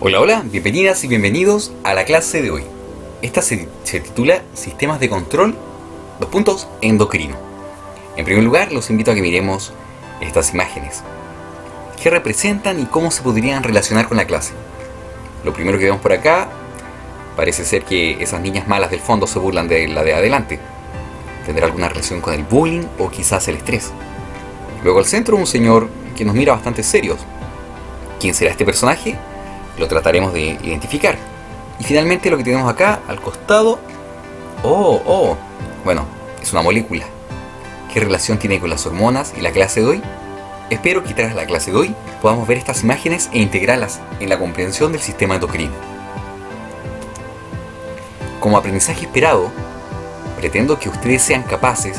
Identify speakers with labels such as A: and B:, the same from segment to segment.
A: Hola, hola, bienvenidas y bienvenidos a la clase de hoy. Esta se titula Sistemas de control, endocrino. En primer lugar, los invito a que miremos estas imágenes. ¿Qué representan y cómo se podrían relacionar con la clase? Lo primero que vemos por acá, parece ser que esas niñas malas del fondo se burlan de la de adelante. ¿Tendrá alguna relación con el bullying o quizás el estrés? Luego al centro un señor que nos mira bastante serios. ¿Quién será este personaje? Lo trataremos de identificar. Y finalmente lo que tenemos acá al costado, bueno, es una molécula. ¿Qué relación tiene con las hormonas y la clase de hoy? Espero que tras la clase de hoy podamos ver estas imágenes e integrarlas en la comprensión del sistema endocrino. Como aprendizaje esperado, pretendo que ustedes sean capaces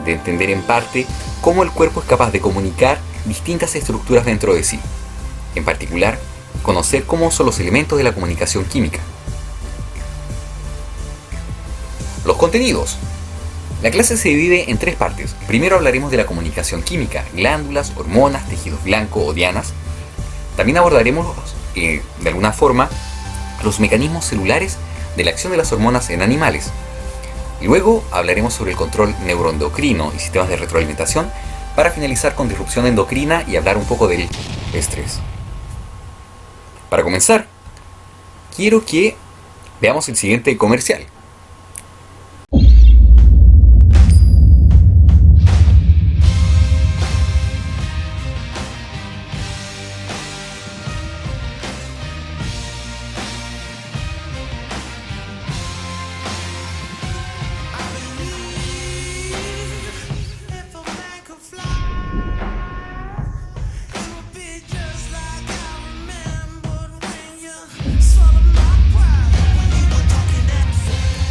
A: de entender en parte cómo el cuerpo es capaz de comunicar distintas estructuras dentro de sí. En particular, conocer cómo son los elementos de la comunicación química. Los contenidos. La clase se divide en tres partes. Primero hablaremos de la comunicación química, glándulas, hormonas, tejidos blancos o dianas. También abordaremos, de alguna forma, los mecanismos celulares de la acción de las hormonas en animales. Luego hablaremos sobre el control neuroendocrino y sistemas de retroalimentación, para finalizar con disrupción endocrina y hablar un poco del estrés. Para comenzar, quiero que veamos el siguiente comercial.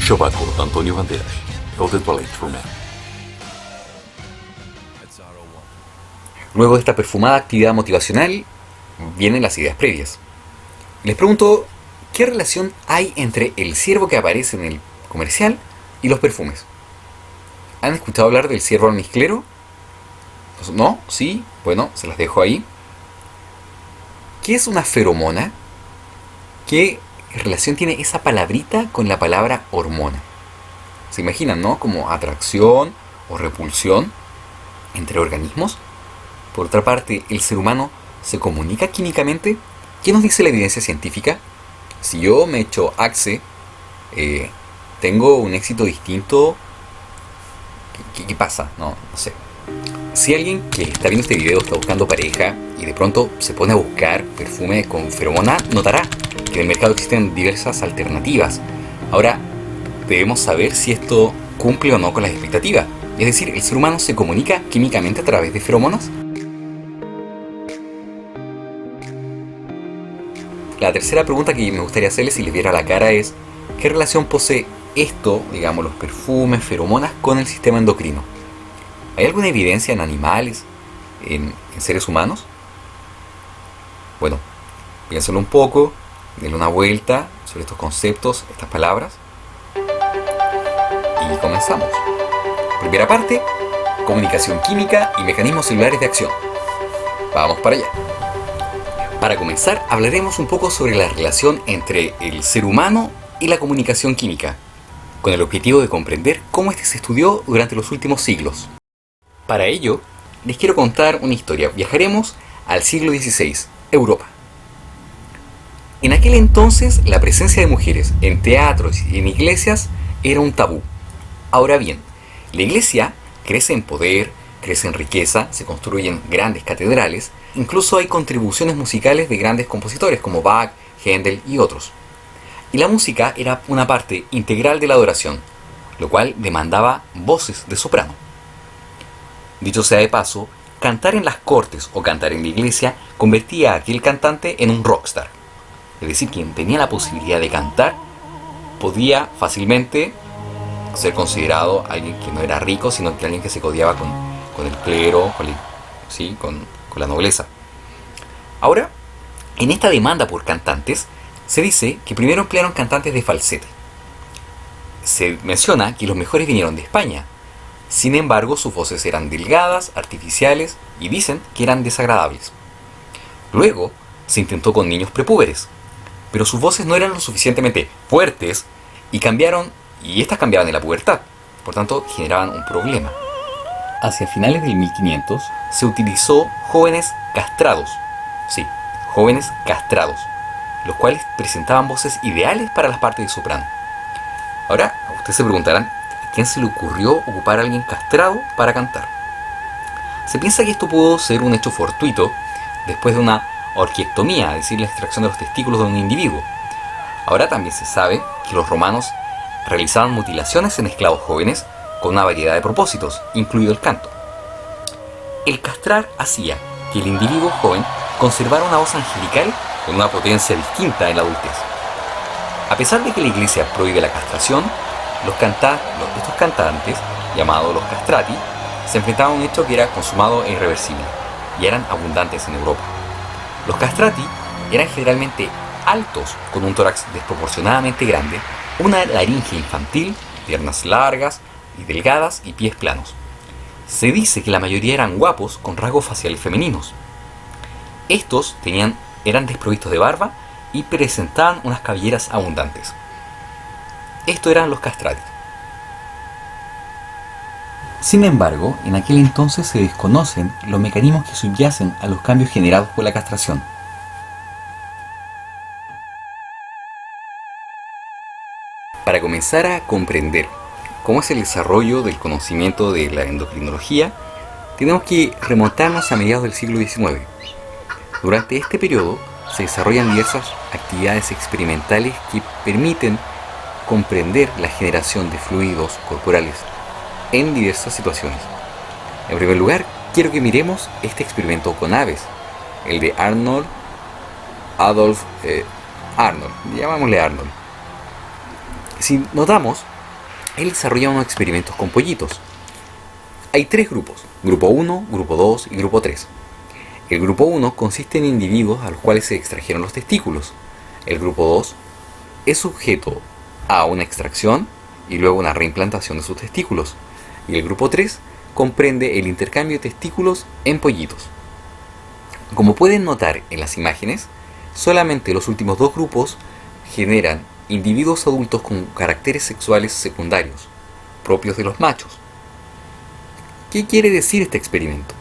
B: Chobaco, Antonio Banderas, el de Toilette for Men.
A: Luego de esta perfumada actividad motivacional, vienen las ideas previas. Les pregunto, ¿qué relación hay entre el ciervo que aparece en el comercial y los perfumes? ¿Han escuchado hablar del ciervo almizclero? ¿No? ¿Sí? Bueno, se las dejo ahí. ¿Qué es una feromona? ¿Qué relación tiene esa palabrita con la palabra hormona? ¿Se imaginan, no? Como atracción o repulsión entre organismos. Por otra parte, ¿el ser humano se comunica químicamente? ¿Qué nos dice la evidencia científica? Si yo me echo Axe, ¿tengo un éxito distinto? ¿Qué pasa? No sé. Si alguien que está viendo este video está buscando pareja y de pronto se pone a buscar perfume con feromona, notará que en el mercado existen diversas alternativas. Ahora, debemos saber si esto cumple o no con las expectativas. Es decir, ¿el ser humano se comunica químicamente a través de feromonas? La tercera pregunta que me gustaría hacerles si les viera la cara es: ¿qué relación posee esto, digamos, los perfumes, feromonas, con el sistema endocrino? ¿Hay alguna evidencia en animales, en seres humanos? Bueno, piénsalo un poco, denle una vuelta sobre estos conceptos, estas palabras, y comenzamos. Primera parte, comunicación química y mecanismos celulares de acción. Vamos para allá. Para comenzar, hablaremos un poco sobre la relación entre el ser humano y la comunicación química, con el objetivo de comprender cómo este se estudió durante los últimos siglos. Para ello, les quiero contar una historia. Viajaremos al siglo XVI, Europa. En aquel entonces, la presencia de mujeres en teatros y en iglesias era un tabú. Ahora bien, la iglesia crece en poder, crece en riqueza, se construyen grandes catedrales, incluso hay contribuciones musicales de grandes compositores como Bach, Händel y otros. Y la música era una parte integral de la adoración, lo cual demandaba voces de soprano. Dicho sea de paso, cantar en las cortes o cantar en la iglesia convertía a aquel cantante en un rockstar. Es decir, quien tenía la posibilidad de cantar podía fácilmente ser considerado alguien que no era rico, sino que alguien que se codiaba con el clero, con la nobleza. Ahora, en esta demanda por cantantes, se dice que primero emplearon cantantes de falsete. Se menciona que los mejores vinieron de España. Sin embargo, sus voces eran delgadas, artificiales y dicen que eran desagradables. Luego, se intentó con niños prepúberes. pero sus voces no eran lo suficientemente fuertes y estas cambiaban en la pubertad, por tanto generaban un problema. Hacia finales del 1500 se utilizó jóvenes castrados, sí, jóvenes castrados, los cuales presentaban voces ideales para las partes de soprano. Ahora, ustedes se preguntarán, ¿a quién se le ocurrió ocupar a alguien castrado para cantar? Se piensa que esto pudo ser un hecho fortuito después de una orquiectomía, es decir, la extracción de los testículos de un individuo. Ahora también se sabe que los romanos realizaban mutilaciones en esclavos jóvenes con una variedad de propósitos, incluido el canto. El castrar hacía que el individuo joven conservara una voz angelical con una potencia distinta en la adultez. A pesar de que la iglesia prohíbe la castración, estos cantantes, llamados los castrati, se enfrentaban a un hecho que era consumado e irreversible, y eran abundantes en Europa. Los castrati eran generalmente altos, con un tórax desproporcionadamente grande, una laringe infantil, piernas largas y delgadas y pies planos. Se dice que la mayoría eran guapos con rasgos faciales femeninos. Estos eran desprovistos de barba y presentaban unas cabelleras abundantes. Estos eran los castrati. Sin embargo, en aquel entonces se desconocen los mecanismos que subyacen a los cambios generados por la castración. Para comenzar a comprender cómo es el desarrollo del conocimiento de la endocrinología, tenemos que remontarnos a mediados del siglo XIX. Durante este periodo se desarrollan diversas actividades experimentales que permiten comprender la generación de fluidos corporales en diversas situaciones. En primer lugar, quiero que miremos este experimento con aves, el de Adolf Arnold, llamámosle Arnold. Si notamos, él desarrolla unos experimentos con pollitos. Hay tres grupos, grupo 1, grupo 2 y grupo 3. El grupo 1 consiste en individuos a los cuales se extrajeron los testículos. El grupo 2 es sujeto a una extracción y luego una reimplantación de sus testículos. Y el grupo 3 comprende el intercambio de testículos en pollitos. Como pueden notar en las imágenes, solamente los últimos dos grupos generan individuos adultos con caracteres sexuales secundarios, propios de los machos. ¿Qué quiere decir este experimento?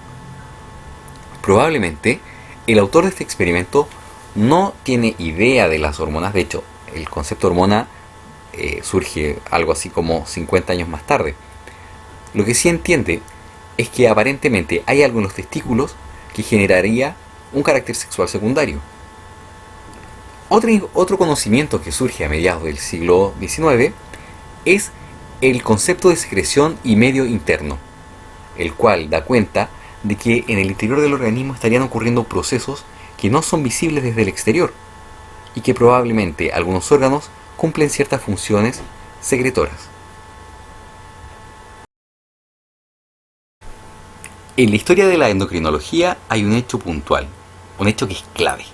A: Probablemente el autor de este experimento no tiene idea de las hormonas. De hecho, el concepto hormona surge algo así como 50 años más tarde. Lo que sí entiende es que aparentemente hay algo en los testículos que generaría un carácter sexual secundario. Otro conocimiento que surge a mediados del siglo XIX es el concepto de secreción y medio interno, el cual da cuenta de que en el interior del organismo estarían ocurriendo procesos que no son visibles desde el exterior y que probablemente algunos órganos cumplen ciertas funciones secretoras. En la historia de la endocrinología hay un hecho puntual, un hecho que es clave,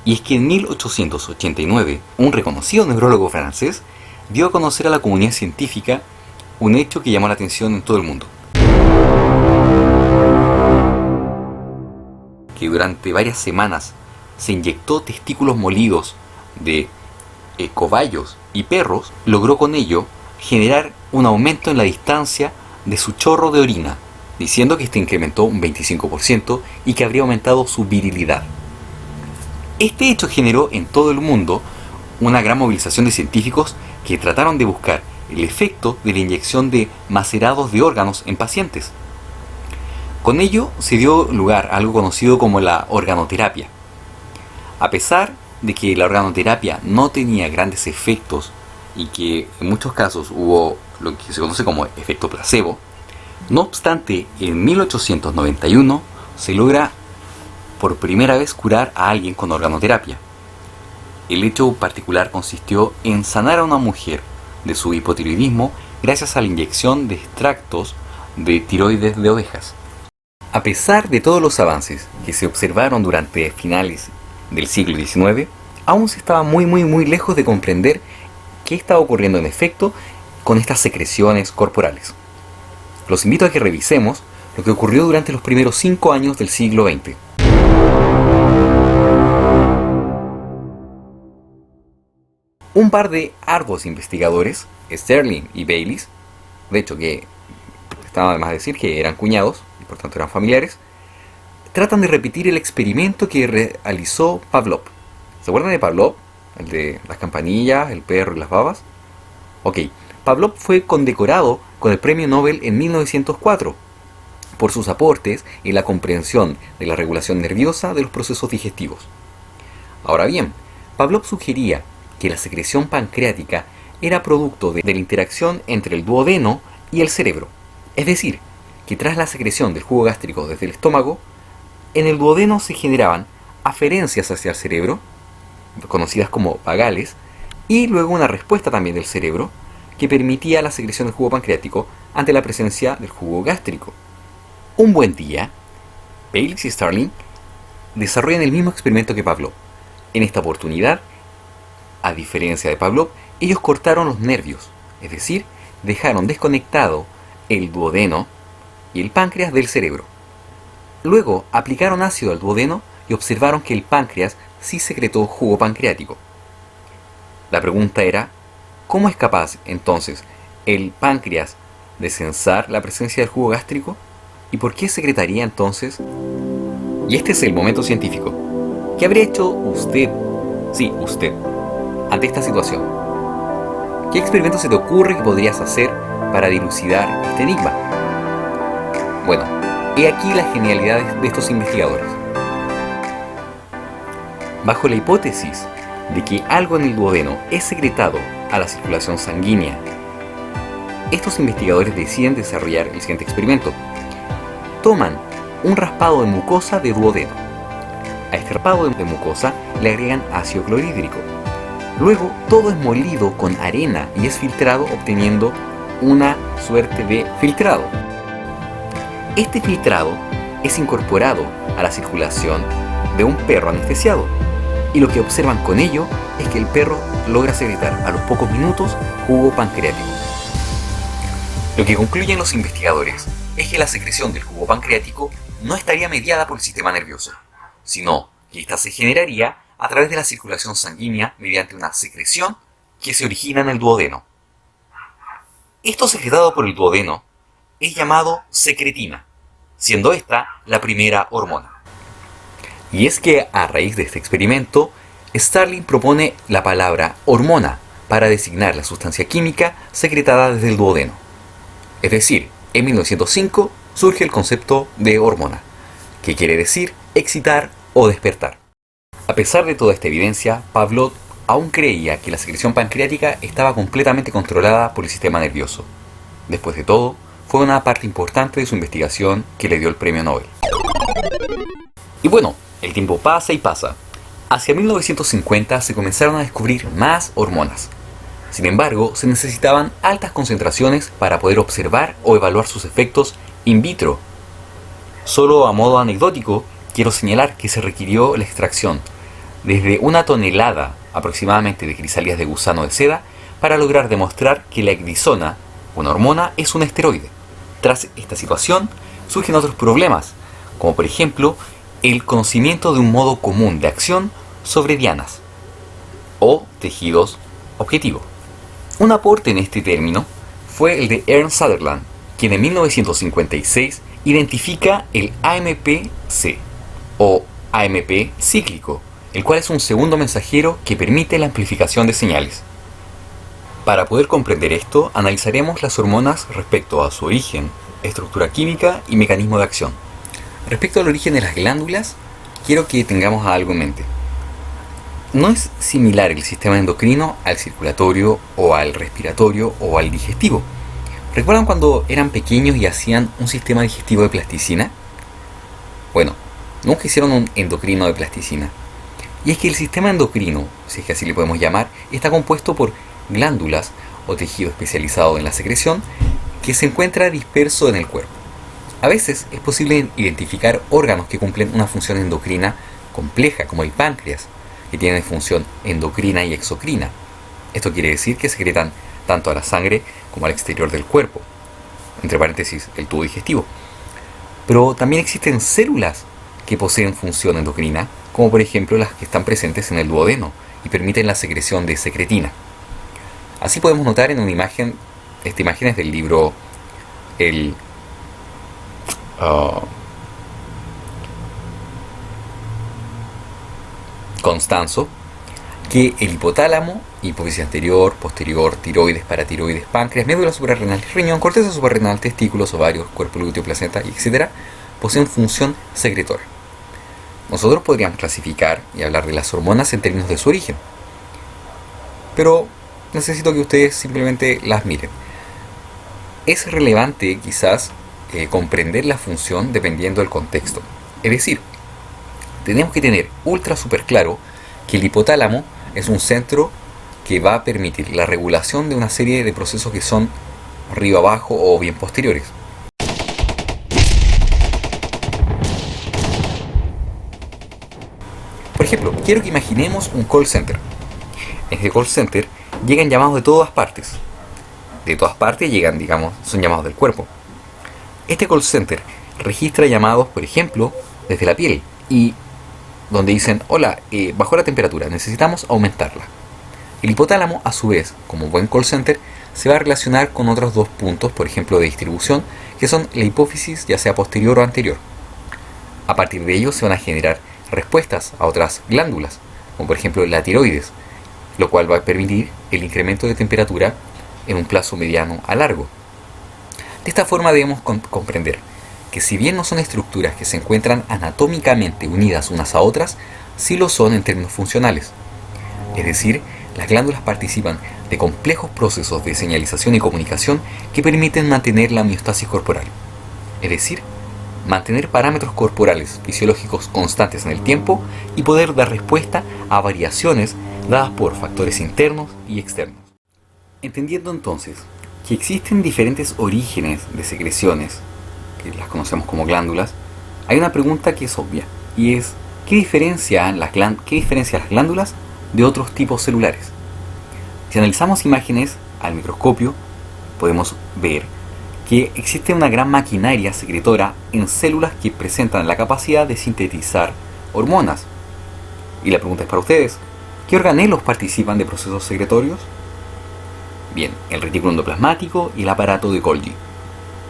A: y es que en 1889 un reconocido neurólogo francés dio a conocer a la comunidad científica un hecho que llamó la atención en todo el mundo. Que durante varias semanas se inyectó testículos molidos de cobayos y perros, logró con ello generar un aumento en la distancia de su chorro de orina, diciendo que este incrementó un 25% y que habría aumentado su virilidad. Este hecho generó en todo el mundo una gran movilización de científicos que trataron de buscar el efecto de la inyección de macerados de órganos en pacientes. Con ello se dio lugar a algo conocido como la organoterapia. A pesar de que la organoterapia no tenía grandes efectos y que en muchos casos hubo lo que se conoce como efecto placebo, no obstante, en 1891 se logra por primera vez curar a alguien con organoterapia. El hecho particular consistió en sanar a una mujer de su hipotiroidismo gracias a la inyección de extractos de tiroides de ovejas. A pesar de todos los avances que se observaron durante finales del siglo XIX, aún se estaba muy lejos de comprender qué estaba ocurriendo en efecto con estas secreciones corporales. Los invito a que revisemos lo que ocurrió durante los primeros 5 años del siglo XX. Un par de arduos investigadores, Sterling y Bayliss, de hecho que estaba de más decir que eran cuñados, y por tanto eran familiares, tratan de repetir el experimento que realizó Pavlov. ¿Se acuerdan de Pavlov? El de las campanillas, el perro y las babas. Ok, Pavlov fue condecorado con el premio Nobel en 1904 por sus aportes en la comprensión de la regulación nerviosa de los procesos digestivos. Ahora bien, Pavlov sugería que la secreción pancreática era producto de la interacción entre el duodeno y el cerebro. Es decir, que tras la secreción del jugo gástrico desde el estómago, en el duodeno se generaban aferencias hacia el cerebro, conocidas como vagales, y luego una respuesta también del cerebro que permitía la secreción del jugo pancreático ante la presencia del jugo gástrico. Un buen día, Bayliss y Starling desarrollan el mismo experimento que Pavlov. En esta oportunidad, a diferencia de Pavlov, ellos cortaron los nervios, es decir, dejaron desconectado el duodeno y el páncreas del cerebro. Luego aplicaron ácido al duodeno y observaron que el páncreas sí secretó jugo pancreático. La pregunta era, ¿cómo es capaz entonces el páncreas de sensar la presencia del jugo gástrico? ¿Y por qué secretaría entonces? Y este es el momento científico. ¿Qué habría hecho usted? Sí, usted, ante esta situación. ¿Qué experimento se te ocurre que podrías hacer para dilucidar este enigma? Bueno, he aquí la genialidad de estos investigadores. Bajo la hipótesis de que algo en el duodeno es secretado a la circulación sanguínea, estos investigadores deciden desarrollar el siguiente experimento. Toman un raspado de mucosa de duodeno. A este raspado de mucosa le agregan ácido clorhídrico. Luego todo es molido con arena y es filtrado, obteniendo una suerte de filtrado. Este filtrado es incorporado a la circulación de un perro anestesiado, y lo que observan con ello es que el perro logra secretar a los pocos minutos jugo pancreático. Lo que concluyen los investigadores es que la secreción del jugo pancreático no estaría mediada por el sistema nervioso, sino que ésta se generaría a través de la circulación sanguínea mediante una secreción que se origina en el duodeno. Esto secretado por el duodeno es llamado secretina, siendo esta la primera hormona. Y es que a raíz de este experimento, Starling propone la palabra hormona para designar la sustancia química secretada desde el duodeno. Es decir, en 1905 surge el concepto de hormona, que quiere decir excitar o despertar. A pesar de toda esta evidencia, Pavlov aún creía que la secreción pancreática estaba completamente controlada por el sistema nervioso. Después de todo, fue una parte importante de su investigación que le dio el premio Nobel. Y bueno, el tiempo pasa y pasa. Hacia 1950 se comenzaron a descubrir más hormonas. Sin embargo, se necesitaban altas concentraciones para poder observar o evaluar sus efectos in vitro. Solo a modo anecdótico, quiero señalar que se requirió la extracción desde 1 tonelada aproximadamente de crisálidas de gusano de seda para lograr demostrar que la ecdisona, una hormona, es un esteroide. Tras esta situación, surgen otros problemas, como por ejemplo el conocimiento de un modo común de acción sobre dianas o tejidos objetivo. Un aporte en este término fue el de Ernst Sutherland, quien en 1956 identifica el AMP-C o AMP cíclico, el cual es un segundo mensajero que permite la amplificación de señales. Para poder comprender esto, analizaremos las hormonas respecto a su origen, estructura química y mecanismo de acción. Respecto al origen de las glándulas, quiero que tengamos algo en mente. No es similar el sistema endocrino al circulatorio o al respiratorio o al digestivo. ¿Recuerdan cuando eran pequeños y hacían un sistema digestivo de plasticina? Bueno, nunca hicieron un endocrino de plasticina. Y es que el sistema endocrino, si es que así le podemos llamar, está compuesto por glándulas o tejido especializado en la secreción que se encuentra disperso en el cuerpo. A veces es posible identificar órganos que cumplen una función endocrina compleja, como el páncreas, que tiene función endocrina y exocrina. Esto quiere decir que secretan tanto a la sangre como al exterior del cuerpo, entre paréntesis, el tubo digestivo. Pero también existen células que poseen función endocrina, como por ejemplo las que están presentes en el duodeno y permiten la secreción de secretina. Así podemos notar en una imagen, esta imagen es del libro El Constanzo, que el hipotálamo, hipófisis anterior, posterior, tiroides, paratiroides, páncreas, médula suprarrenal, riñón, corteza suprarrenal, testículos, ovarios, cuerpo lúteo, placenta, etc., poseen función secretora. Nosotros podríamos clasificar y hablar de las hormonas en términos de su origen, pero necesito que ustedes simplemente las miren. Es relevante quizás comprender la función dependiendo del contexto. Es decir, tenemos que tener ultra super claro que el hipotálamo es un centro que va a permitir la regulación de una serie de procesos que son arriba abajo o bien posteriores. Por ejemplo, quiero que imaginemos un call center. En este call center llegan llamados de todas partes. De todas partes llegan, son llamados del cuerpo. Este call center registra llamados, por ejemplo, desde la piel y donde dicen, hola, bajó la temperatura, necesitamos aumentarla. El hipotálamo, a su vez, como buen call center, se va a relacionar con otros dos puntos, por ejemplo, de distribución, que son la hipófisis, ya sea posterior o anterior. A partir de ellos se van a generar respuestas a otras glándulas, como por ejemplo la tiroides, lo cual va a permitir el incremento de temperatura en un plazo mediano a largo. De esta forma debemos comprender que si bien no son estructuras que se encuentran anatómicamente unidas unas a otras, sí lo son en términos funcionales. Es decir, las glándulas participan de complejos procesos de señalización y comunicación que permiten mantener la homeostasis corporal. Es decir, mantener parámetros corporales fisiológicos constantes en el tiempo y poder dar respuesta a variaciones dadas por factores internos y externos. Entendiendo entonces que existen diferentes orígenes de secreciones, que las conocemos como glándulas, hay una pregunta que es obvia, y es ¿qué diferencia las glándulas de otros tipos celulares? Si analizamos imágenes al microscopio, podemos ver que existe una gran maquinaria secretora en células que presentan la capacidad de sintetizar hormonas. Y la pregunta es para ustedes, ¿qué organelos participan de procesos secretorios? Bien, el retículo endoplasmático y el aparato de Golgi.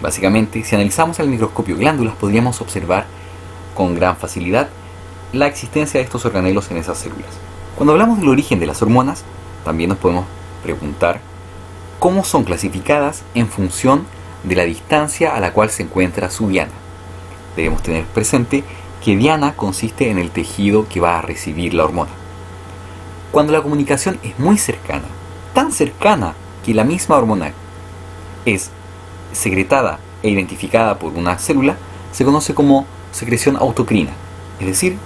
A: Básicamente, si analizamos al microscopio glándulas, podríamos observar con gran facilidad la existencia de estos organelos en esas células. Cuando hablamos del origen de las hormonas, también nos podemos preguntar cómo son clasificadas en función de la distancia a la cual se encuentra su diana. Debemos tener presente que diana consiste en el tejido que va a recibir la hormona. Cuando la comunicación es muy cercana, tan cercana que la misma hormona es secretada e identificada por una célula, se conoce como secreción autocrina, es decir,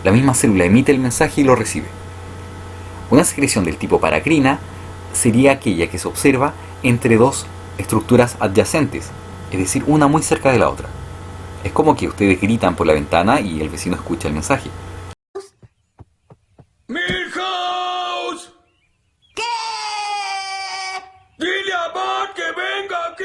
A: la misma célula emite el mensaje y lo recibe. Una secreción del tipo paracrina sería aquella que se observa entre dos estructuras adyacentes, es decir, una muy cerca de la otra. Es como que ustedes gritan por la ventana y el vecino escucha el mensaje.
C: ¡Milhouse!
D: ¿Qué?
C: ¡Dile a Bart que venga aquí!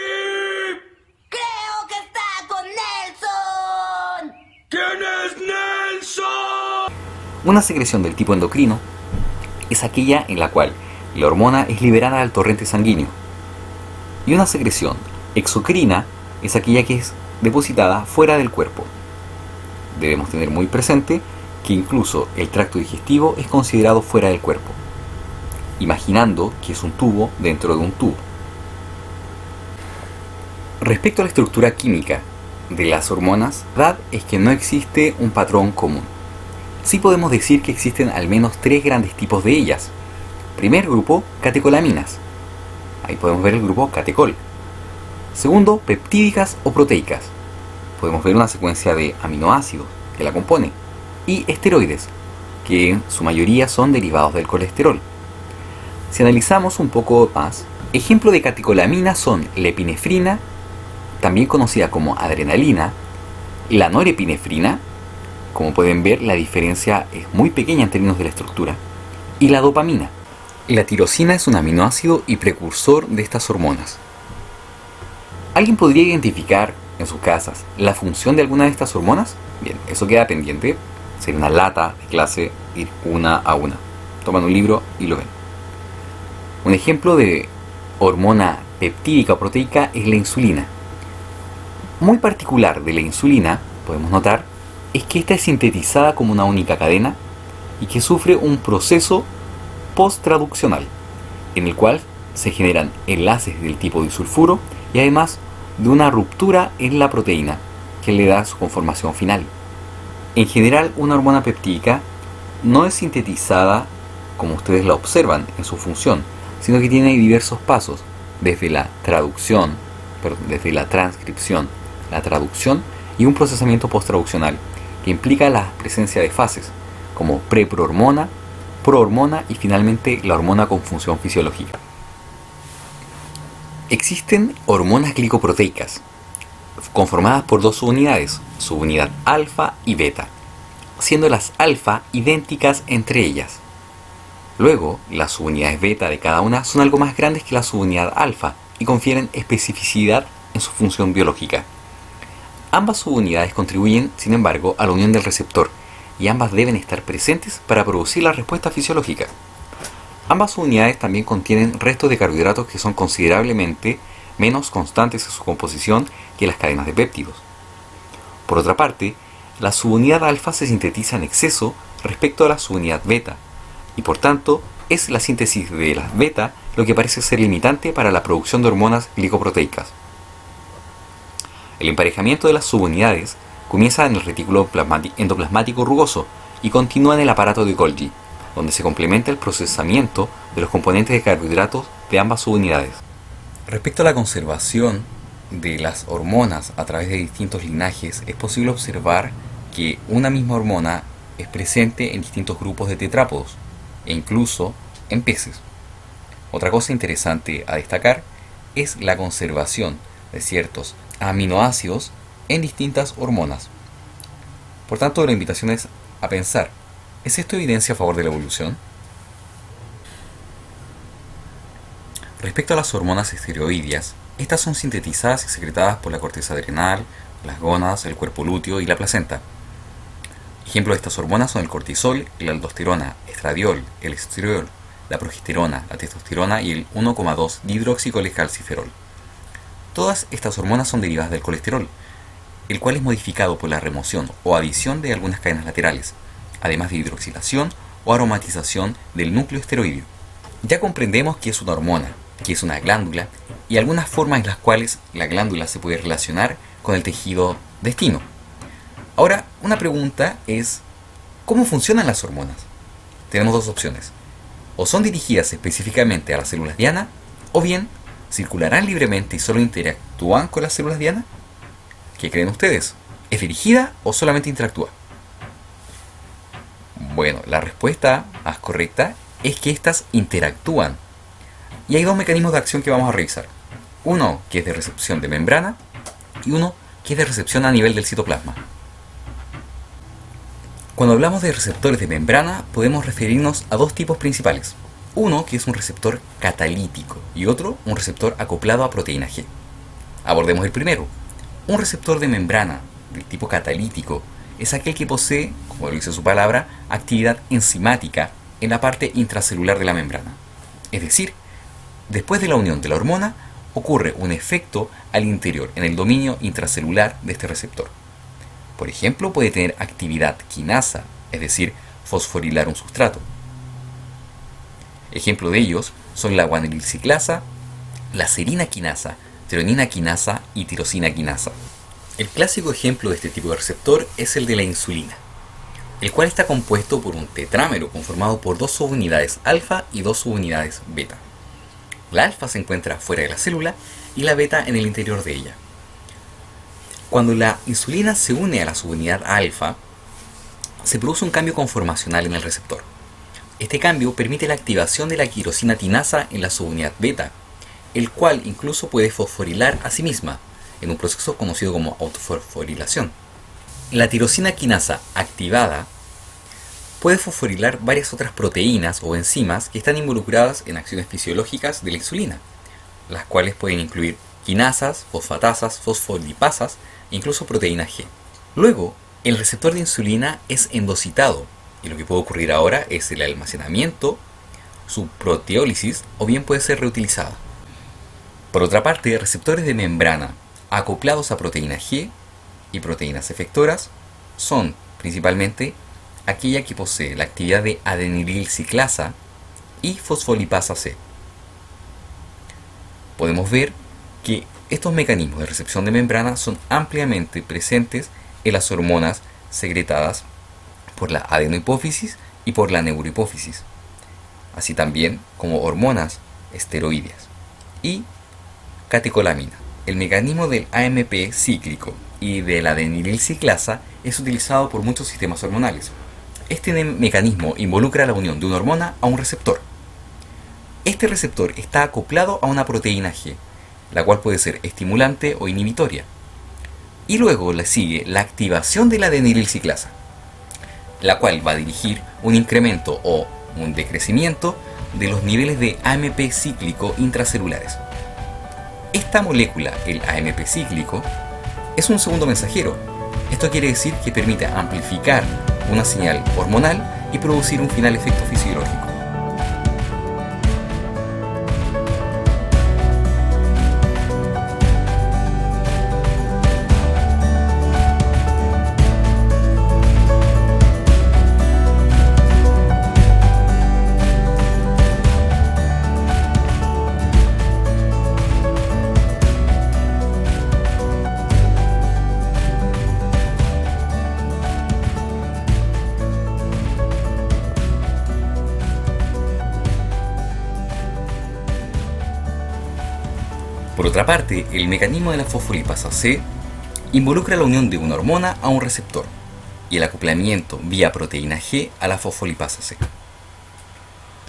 D: Creo que está con Nelson.
C: ¿Quién es Nelson?
A: Una secreción del tipo endocrino es aquella en la cual la hormona es liberada al torrente sanguíneo. Y una secreción exocrina es aquella que es depositada fuera del cuerpo. Debemos tener muy presente que incluso el tracto digestivo es considerado fuera del cuerpo, imaginando que es un tubo dentro de un tubo. Respecto a la estructura química de las hormonas, la verdad es que no existe un patrón común. Sí podemos decir que existen al menos tres grandes tipos de ellas. Primer grupo, catecolaminas. Ahí podemos ver el grupo catecol. Segundo, peptídicas o proteicas. Podemos ver una secuencia de aminoácidos que la compone. Y esteroides, que en su mayoría son derivados del colesterol. Si analizamos un poco más, ejemplo de catecolaminas son la epinefrina, también conocida como adrenalina, la norepinefrina, como pueden ver la diferencia es muy pequeña en términos de la estructura, y la dopamina. La tirosina es un aminoácido y precursor de estas hormonas. ¿Alguien podría identificar en sus casas la función de alguna de estas hormonas? Bien, eso queda pendiente. Sería una lata de clase ir una a una. Toman un libro y lo ven. Un ejemplo de hormona peptídica o proteica es la insulina. Muy particular de la insulina, podemos notar, es que esta es sintetizada como una única cadena y que sufre un proceso post-traduccional, en el cual se generan enlaces del tipo disulfuro y además de una ruptura en la proteína que le da su conformación final. En general, una hormona peptídica no es sintetizada como ustedes la observan en su función, sino que tiene diversos pasos, desde la transcripción, la traducción y un procesamiento post-traduccional que implica la presencia de fases como preprohormona, prohormona y finalmente la hormona con función fisiológica. Existen hormonas glicoproteicas conformadas por dos subunidades, subunidad alfa y beta, siendo las alfa idénticas entre ellas. Luego, las subunidades beta de cada una son algo más grandes que la subunidad alfa y confieren especificidad en su función biológica. Ambas subunidades contribuyen, sin embargo, a la unión del receptor y ambas deben estar presentes para producir la respuesta fisiológica. Ambas subunidades también contienen restos de carbohidratos que son considerablemente menos constantes en su composición que las cadenas de péptidos. Por otra parte, la subunidad alfa se sintetiza en exceso respecto a la subunidad beta, y por tanto es la síntesis de las beta lo que parece ser limitante para la producción de hormonas glicoproteicas. El emparejamiento de las subunidades comienza en el retículo endoplasmático rugoso y continúa en el aparato de Golgi, donde se complementa el procesamiento de los componentes de carbohidratos de ambas subunidades. Respecto a la conservación de las hormonas a través de distintos linajes, es posible observar que una misma hormona es presente en distintos grupos de tetrápodos e incluso en peces. Otra cosa interesante a destacar es la conservación de ciertos aminoácidos en distintas hormonas. Por tanto, la invitación es a pensar, ¿es esto evidencia a favor de la evolución? Respecto a las hormonas esteroideas, estas son sintetizadas y secretadas por la corteza adrenal, las gónadas, el cuerpo lúteo y la placenta. Ejemplos de estas hormonas son el cortisol, la aldosterona, estradiol, el estriol, la progesterona, la testosterona y el 1,2-dihidroxicolecalciferol. Todas estas hormonas son derivadas del colesterol, el cual es modificado por la remoción o adición de algunas cadenas laterales, además de hidroxilación o aromatización del núcleo esteroideo. Ya comprendemos qué es una hormona, qué es una glándula y algunas formas en las cuales la glándula se puede relacionar con el tejido intestino. Ahora, una pregunta es, ¿cómo funcionan las hormonas? Tenemos dos opciones. O son dirigidas específicamente a las células diana, o bien circularán libremente y solo interactúan con las células diana. ¿Qué creen ustedes? ¿Es dirigida o solamente interactúa? Bueno, la respuesta más correcta es que éstas interactúan. Y hay dos mecanismos de acción que vamos a revisar. Uno que es de recepción de membrana y uno que es de recepción a nivel del citoplasma. Cuando hablamos de receptores de membrana, podemos referirnos a dos tipos principales. Uno que es un receptor catalítico y otro un receptor acoplado a proteína G. Abordemos el primero. Un receptor de membrana del tipo catalítico es aquel que posee, como lo dice su palabra, actividad enzimática en la parte intracelular de la membrana. Es decir, después de la unión de la hormona, ocurre un efecto al interior, en el dominio intracelular de este receptor. Por ejemplo, puede tener actividad quinasa, es decir, fosforilar un sustrato. Ejemplo de ellos son la guanilciclasa, la serina quinasa, treonina quinasa y tirosina quinasa. El clásico ejemplo de este tipo de receptor es el de la insulina, el cual está compuesto por un tetrámero conformado por dos subunidades alfa y dos subunidades beta. La alfa se encuentra fuera de la célula y la beta en el interior de ella. Cuando la insulina se une a la subunidad alfa, se produce un cambio conformacional en el receptor. Este cambio permite la activación de la tirosina quinasa en la subunidad beta, el cual incluso puede fosforilar a sí misma, en un proceso conocido como autofosforilación. La tirosina quinasa activada puede fosforilar varias otras proteínas o enzimas que están involucradas en acciones fisiológicas de la insulina, las cuales pueden incluir quinasas, fosfatasas, fosfolipasas e incluso proteína G. Luego, el receptor de insulina es endocitado y lo que puede ocurrir ahora es el almacenamiento, su proteólisis o bien puede ser reutilizada. Por otra parte, receptores de membrana acoplados a proteína G y proteínas efectoras son principalmente aquella que posee la actividad de adenilil ciclasa y fosfolipasa C. Podemos ver que estos mecanismos de recepción de membrana son ampliamente presentes en las hormonas secretadas por la adenohipófisis y por la neurohipófisis, así también como hormonas esteroideas y catecolamina. El mecanismo del AMP cíclico y de la adenilil ciclasa es utilizado por muchos sistemas hormonales. Este mecanismo involucra la unión de una hormona a un receptor. Este receptor está acoplado a una proteína G, la cual puede ser estimulante o inhibitoria. Y luego le sigue la activación de la adenilil ciclasa, la cual va a dirigir un incremento o un decrecimiento de los niveles de AMP cíclico intracelulares. Esta molécula, el AMP cíclico, es un segundo mensajero. Esto quiere decir que permite amplificar una señal hormonal y producir un final efecto fisiológico. Por otra parte, el mecanismo de la fosfolipasa C involucra la unión de una hormona a un receptor y el acoplamiento vía proteína G a la fosfolipasa C.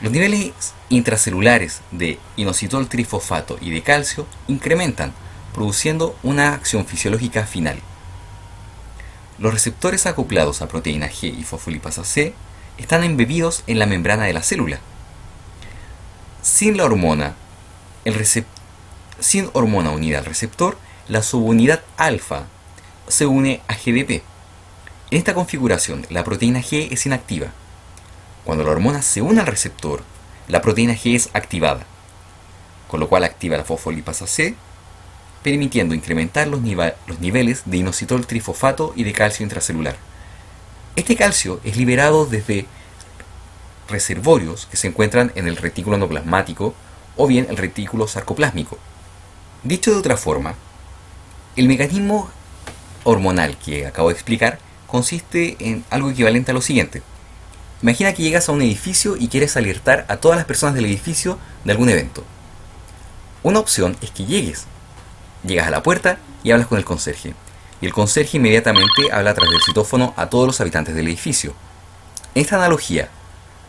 A: Los niveles intracelulares de inositol trifosfato y de calcio incrementan, produciendo una acción fisiológica final. Los receptores acoplados a proteína G y fosfolipasa C están embebidos en la membrana de la célula. Sin la hormona, sin hormona unida al receptor, la subunidad alfa se une a GDP. En esta configuración, la proteína G es inactiva. Cuando la hormona se une al receptor, la proteína G es activada, con lo cual activa la fosfolipasa C, permitiendo incrementar los niveles de inositol trifosfato y de calcio intracelular. Este calcio es liberado desde reservorios que se encuentran en el retículo endoplasmático o bien el retículo sarcoplásmico. Dicho de otra forma, el mecanismo hormonal que acabo de explicar consiste en algo equivalente a lo siguiente. Imagina que llegas a un edificio y quieres alertar a todas las personas del edificio de algún evento. Una opción es que llegas a la puerta y hablas con el conserje. Y el conserje inmediatamente habla a través del citófono a todos los habitantes del edificio. En esta analogía,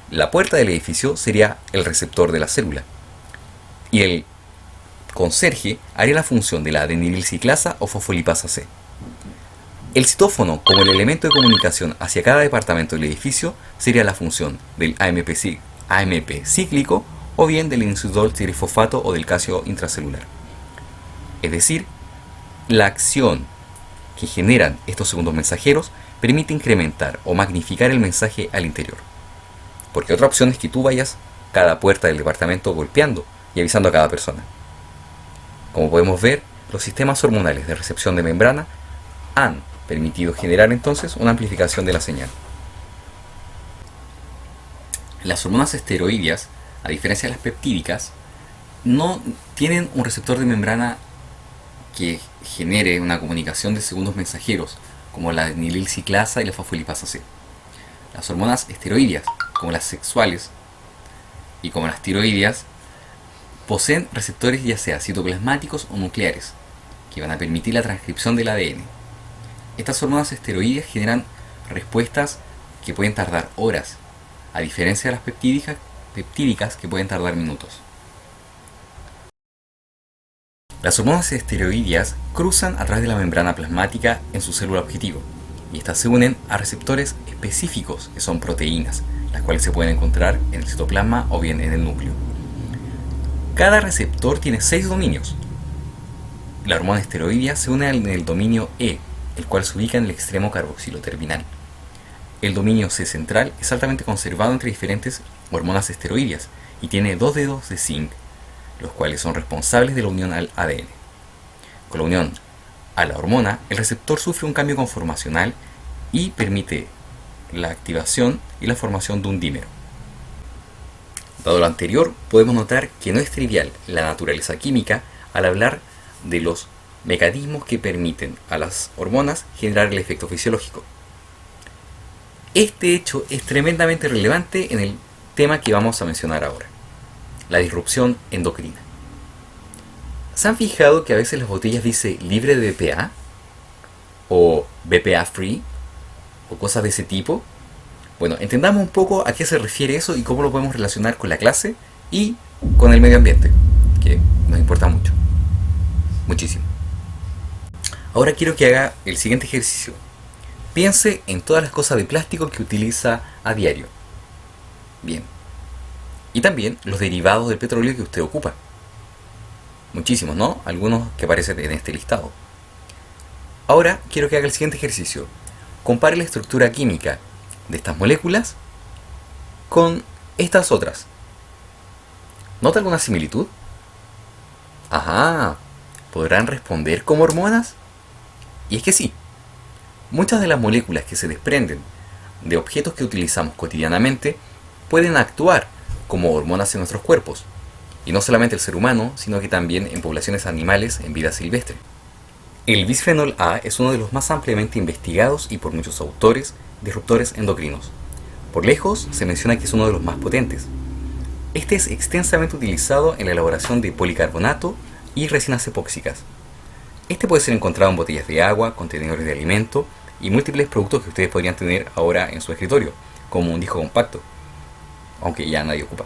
A: la puerta del edificio sería el receptor de la célula. Y el conserje haría la función de la adenilil ciclasa o fosfolipasa C. El citófono, como el elemento de comunicación hacia cada departamento del edificio, sería la función del AMP cíclico o bien del inositol trifosfato o del calcio intracelular. Es decir, la acción que generan estos segundos mensajeros permite incrementar o magnificar el mensaje al interior. Porque otra opción es que tú vayas a cada puerta del departamento golpeando y avisando a cada persona. Como podemos ver, los sistemas hormonales de recepción de membrana han permitido generar entonces una amplificación de la señal. Las hormonas esteroideas, a diferencia de las peptídicas, no tienen un receptor de membrana que genere una comunicación de segundos mensajeros, como la adenilil ciclasa y la fosfolipasa C. Las hormonas esteroideas, como las sexuales y como las tiroideas, poseen receptores ya sea citoplasmáticos o nucleares, que van a permitir la transcripción del ADN. Estas hormonas esteroideas generan respuestas que pueden tardar horas, a diferencia de las peptídicas que pueden tardar minutos. Las hormonas esteroideas cruzan a través de la membrana plasmática en su célula objetivo, y estas se unen a receptores específicos que son proteínas, las cuales se pueden encontrar en el citoplasma o bien en el núcleo. Cada receptor tiene 6 dominios. La hormona esteroidea se une en el dominio E, el cual se ubica en el extremo carboxilo terminal. El dominio C central es altamente conservado entre diferentes hormonas esteroideas y tiene 2 dedos de zinc, los cuales son responsables de la unión al ADN. Con la unión a la hormona, el receptor sufre un cambio conformacional y permite la activación y la formación de un dímero. Dado lo anterior, podemos notar que no es trivial la naturaleza química al hablar de los mecanismos que permiten a las hormonas generar el efecto fisiológico. Este hecho es tremendamente relevante en el tema que vamos a mencionar ahora, la disrupción endocrina. ¿Se han fijado que a veces las botellas dice libre de BPA? ¿O BPA free? ¿O cosas de ese tipo? Bueno, entendamos un poco a qué se refiere eso y cómo lo podemos relacionar con la clase y con el medio ambiente, que nos importa mucho. Muchísimo. Ahora quiero que haga el siguiente ejercicio. Piense en todas las cosas de plástico que utiliza a diario. Bien. Y también los derivados del petróleo que usted ocupa. Muchísimos, ¿no? Algunos que aparecen en este listado. Ahora quiero que haga el siguiente ejercicio. Compare la estructura química de estas moléculas con estas otras. ¿Nota alguna similitud? Ajá. ¿Podrán responder como hormonas? Y es que sí. Muchas de las moléculas que se desprenden de objetos que utilizamos cotidianamente pueden actuar como hormonas en nuestros cuerpos. Y no solamente el ser humano, sino que también en poblaciones animales en vida silvestre. El bisfenol A es uno de los más ampliamente investigados y por muchos autores disruptores endocrinos. Por lejos se menciona que es uno de los más potentes. Este es extensamente utilizado en la elaboración de policarbonato y resinas epóxicas. Este puede ser encontrado en botellas de agua, contenedores de alimento y múltiples productos que ustedes podrían tener ahora en su escritorio, como un disco compacto, aunque ya nadie ocupa.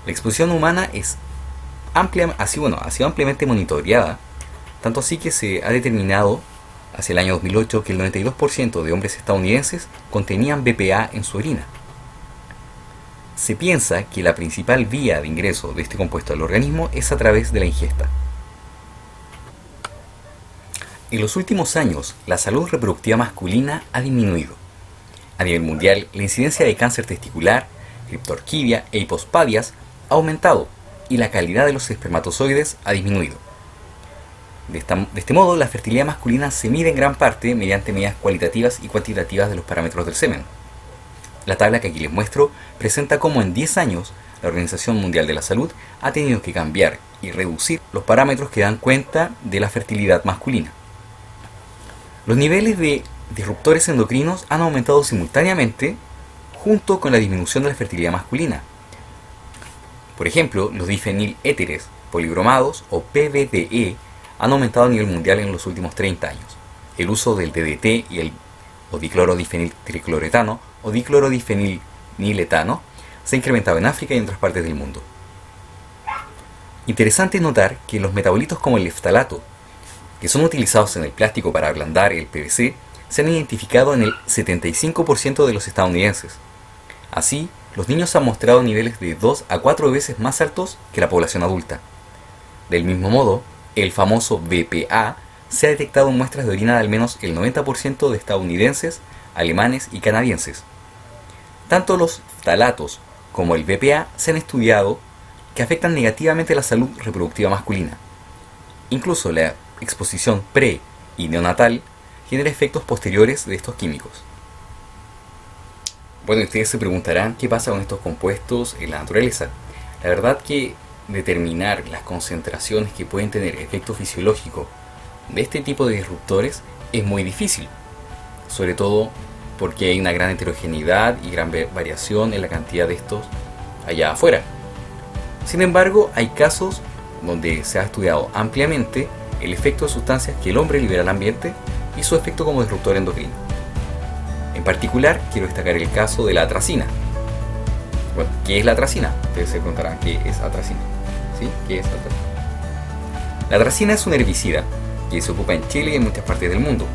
A: La exposición humana ha sido ampliamente monitoreada, tanto así que se ha determinado hacia el año 2008 que el 92% de hombres estadounidenses contenían BPA en su orina. Se piensa que la principal vía de ingreso de este compuesto al organismo es a través de la ingesta. En los últimos años, la salud reproductiva masculina ha disminuido. A nivel mundial, la incidencia de cáncer testicular, criptorquidia e hipospadias ha aumentado y la calidad de los espermatozoides ha disminuido. De este modo, la fertilidad masculina se mide en gran parte mediante medidas cualitativas y cuantitativas de los parámetros del semen. La tabla que aquí les muestro presenta cómo en 10 años la Organización Mundial de la Salud ha tenido que cambiar y reducir los parámetros que dan cuenta de la fertilidad masculina. Los niveles de disruptores endocrinos han aumentado simultáneamente junto con la disminución de la fertilidad masculina. Por ejemplo, los difeniléteres polibromados o PBDE han aumentado a nivel mundial en los últimos 30 años. El uso del DDT y el diclorodifeniltricloretano o diclorodifeniletano se ha incrementado en África y en otras partes del mundo. Interesante notar que los metabolitos como el leftalato, que son utilizados en el plástico para ablandar el PVC, se han identificado en el 75% de los estadounidenses. Así, los niños han mostrado niveles de 2 a 4 veces más altos que la población adulta. Del mismo modo, el famoso BPA se ha detectado en muestras de orina de al menos el 90% de estadounidenses, alemanes y canadienses. Tanto los ftalatos como el BPA se han estudiado que afectan negativamente la salud reproductiva masculina. Incluso la exposición pre y neonatal genera efectos posteriores de estos químicos. Bueno, ustedes se preguntarán qué pasa con estos compuestos en la naturaleza. La verdad que determinar las concentraciones que pueden tener efecto fisiológico de este tipo de disruptores es muy difícil, sobre todo porque hay una gran heterogeneidad y gran variación en la cantidad de estos allá afuera. Sin embargo, hay casos donde se ha estudiado ampliamente el efecto de sustancias que el hombre libera al ambiente y su efecto como disruptor endocrino. En particular, quiero destacar el caso de la atracina. Bueno, ¿qué es la atracina? Ustedes se preguntarán, ¿qué es atracina? ¿Sí? ¿Qué es atracina? La atracina es un herbicida que se ocupa en Chile y en muchas partes del mundo.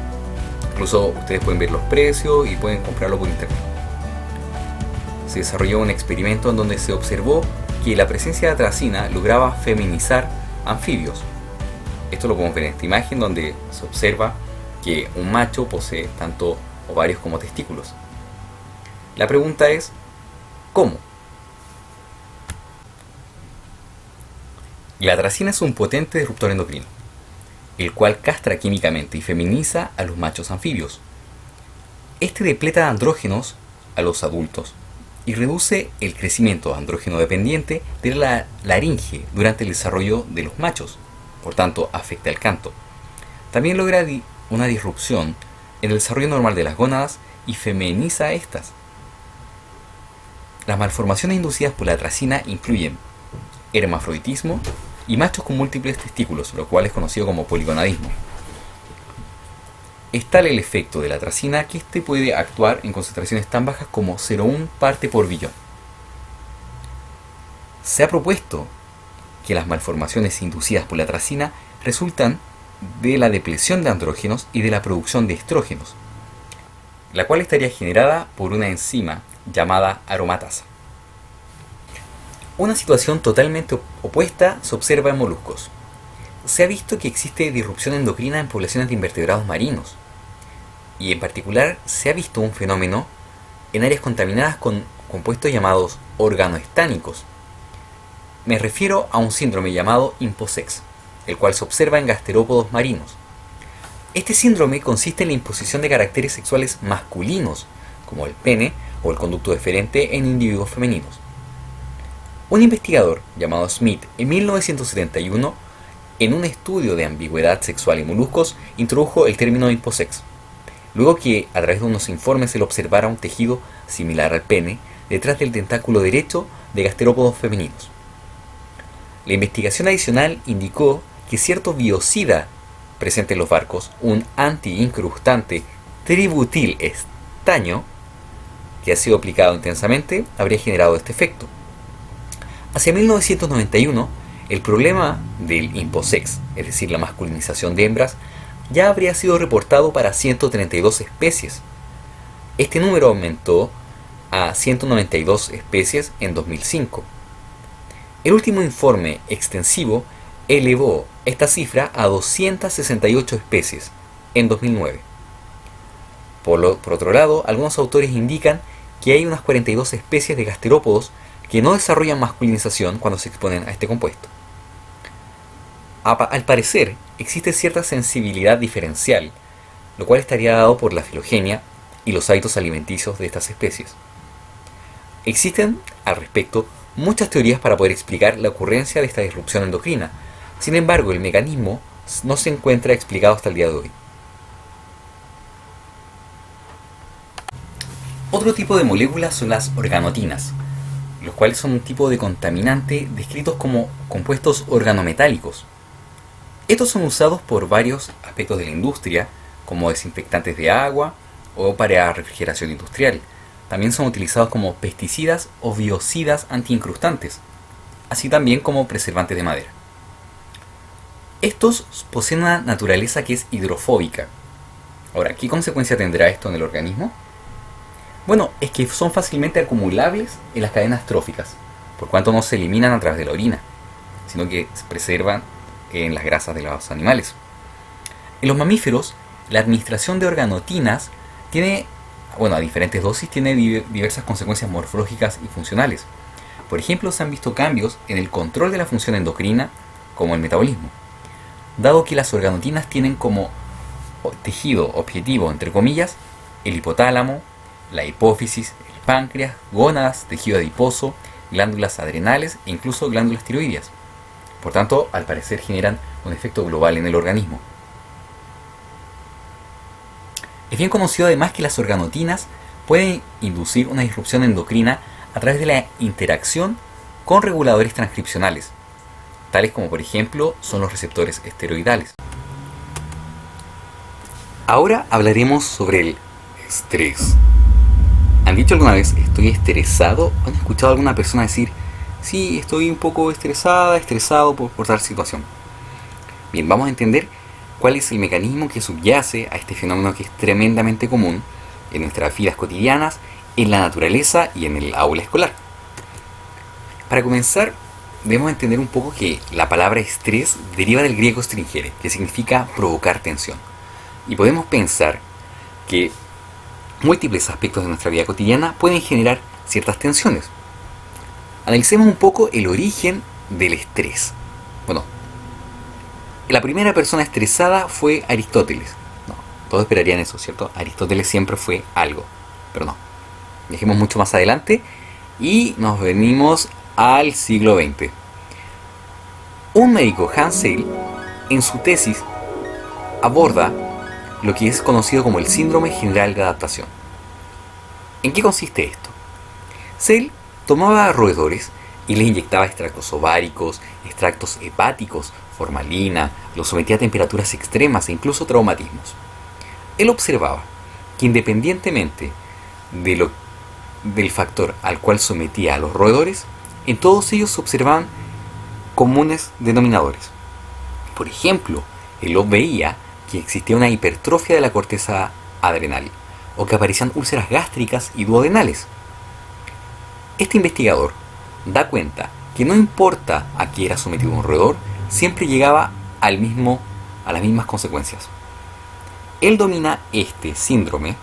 A: Incluso ustedes pueden ver los precios y pueden comprarlo por internet. Se desarrolló un experimento en donde se observó que la presencia de atracina lograba feminizar anfibios. Esto lo podemos ver en esta imagen donde se observa que un macho posee tanto ovarios como testículos. La pregunta es, ¿cómo? La atracina es un potente disruptor endocrino, el cual castra químicamente y feminiza a los machos anfibios. Este depleta de andrógenos a los adultos y reduce el crecimiento andrógeno dependiente de la laringe durante el desarrollo de los machos, por tanto afecta el canto. También logra una disrupción en el desarrollo normal de las gónadas y feminiza a estas. Las malformaciones inducidas por la atracina incluyen hermafroditismo y machos con múltiples testículos, lo cual es conocido como poligonadismo. Es tal el efecto de la atracina que éste puede actuar en concentraciones tan bajas como 0,1 parte por billón. Se ha propuesto que las malformaciones inducidas por la atracina resultan de la depresión de andrógenos y de la producción de estrógenos, la cual estaría generada por una enzima llamada aromatasa. Una situación totalmente opuesta se observa en moluscos. Se ha visto que existe disrupción endocrina en poblaciones de invertebrados marinos, y en particular se ha visto un fenómeno en áreas contaminadas con compuestos llamados organoestánicos. Me refiero a un síndrome llamado imposex, el cual se observa en gasterópodos marinos. Este síndrome consiste en la imposición de caracteres sexuales masculinos, como el pene o el conducto deferente en individuos femeninos. Un investigador llamado Smith en 1971, en un estudio de ambigüedad sexual en moluscos, introdujo el término imposex, luego que a través de unos informes se le observara un tejido similar al pene detrás del tentáculo derecho de gasterópodos femeninos. La investigación adicional indicó que cierto biocida presente en los barcos, un anti-incrustante tributil estaño, que ha sido aplicado intensamente, habría generado este efecto. Hacia 1991, el problema del imposex, es decir, la masculinización de hembras, ya habría sido reportado para 132 especies. Este número aumentó a 192 especies en 2005. El último informe extensivo elevó esta cifra a 268 especies en 2009. Por otro lado, algunos autores indican que hay unas 42 especies de gasterópodos que no desarrollan masculinización cuando se exponen a este compuesto. Al parecer, existe cierta sensibilidad diferencial, lo cual estaría dado por la filogenia y los hábitos alimenticios de estas especies. Existen, al respecto, muchas teorías para poder explicar la ocurrencia de esta disrupción endocrina. Sin embargo, el mecanismo no se encuentra explicado hasta el día de hoy. Otro tipo de moléculas son las organotinas, los cuales son un tipo de contaminante descritos como compuestos organometálicos. Estos son usados por varios aspectos de la industria, como desinfectantes de agua o para refrigeración industrial. También son utilizados como pesticidas o biocidas antiincrustantes, así también como preservantes de madera. Estos poseen una naturaleza que es hidrofóbica. Ahora, ¿qué consecuencia tendrá esto en el organismo? Bueno, es que son fácilmente acumulables en las cadenas tróficas, por cuanto no se eliminan a través de la orina, sino que se preservan en las grasas de los animales. En los mamíferos, la administración de organotinas tiene, a diferentes dosis, tiene diversas consecuencias morfológicas y funcionales. Por ejemplo, se han visto cambios en el control de la función endocrina, como el metabolismo, dado que las organotinas tienen como tejido objetivo, entre comillas, el hipotálamo, la hipófisis, el páncreas, gónadas, tejido adiposo, glándulas adrenales e incluso glándulas tiroideas. Por tanto, al parecer generan un efecto global en el organismo. Es bien conocido además que las organotinas pueden inducir una disrupción endocrina a través de la interacción con reguladores transcripcionales, tales como por ejemplo son los receptores esteroidales. Ahora hablaremos sobre el estrés. ¿Han dicho alguna vez estoy estresado? ¿Han escuchado a alguna persona decir sí, estoy un poco estresado por tal situación? Bien, vamos a entender cuál es el mecanismo que subyace a este fenómeno que es tremendamente común en nuestras vidas cotidianas, en la naturaleza y en el aula escolar. Para comenzar, debemos entender un poco que la palabra estrés deriva del griego stringere, que significa provocar tensión. Y podemos pensar que múltiples aspectos de nuestra vida cotidiana pueden generar ciertas tensiones. Analicemos un poco el origen del estrés. Bueno, la primera persona estresada fue Aristóteles. No, todos esperarían eso, ¿cierto? Aristóteles siempre fue algo, pero no. Dejemos mucho más adelante y nos venimos al siglo XX. Un médico, Hans Seil, en su tesis aborda lo que es conocido como el síndrome general de adaptación. ¿En qué consiste esto? Seil tomaba roedores y les inyectaba extractos ováricos, extractos hepáticos, formalina, los sometía a temperaturas extremas e incluso traumatismos. Él observaba que independientemente del factor al cual sometía a los roedores, en todos ellos se observaban comunes denominadores. Por ejemplo, él veía que existía una hipertrofia de la corteza adrenal o que aparecían úlceras gástricas y duodenales. Este investigador da cuenta que no importa a qué era sometido un roedor, siempre llegaba a las mismas consecuencias. Él domina este síndrome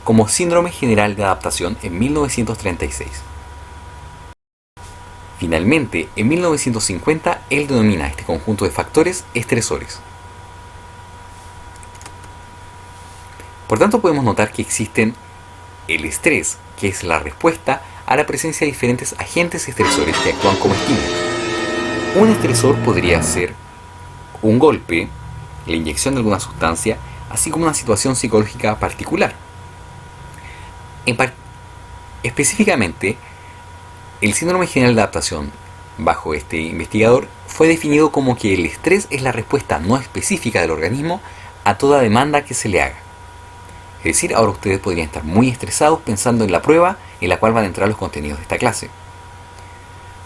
A: como síndrome general de adaptación en 1936. Finalmente, en 1950, él denomina este conjunto de factores estresores. Por tanto, podemos notar que existen el estrés, que es la respuesta a la presencia de diferentes agentes estresores que actúan como estímulos. Un estresor podría ser un golpe, la inyección de alguna sustancia, así como una situación psicológica particular. Específicamente, el síndrome general de adaptación, bajo este investigador, fue definido como que el estrés es la respuesta no específica del organismo a toda demanda que se le haga. Es decir, ahora ustedes podrían estar muy estresados pensando en la prueba en la cual van a entrar los contenidos de esta clase.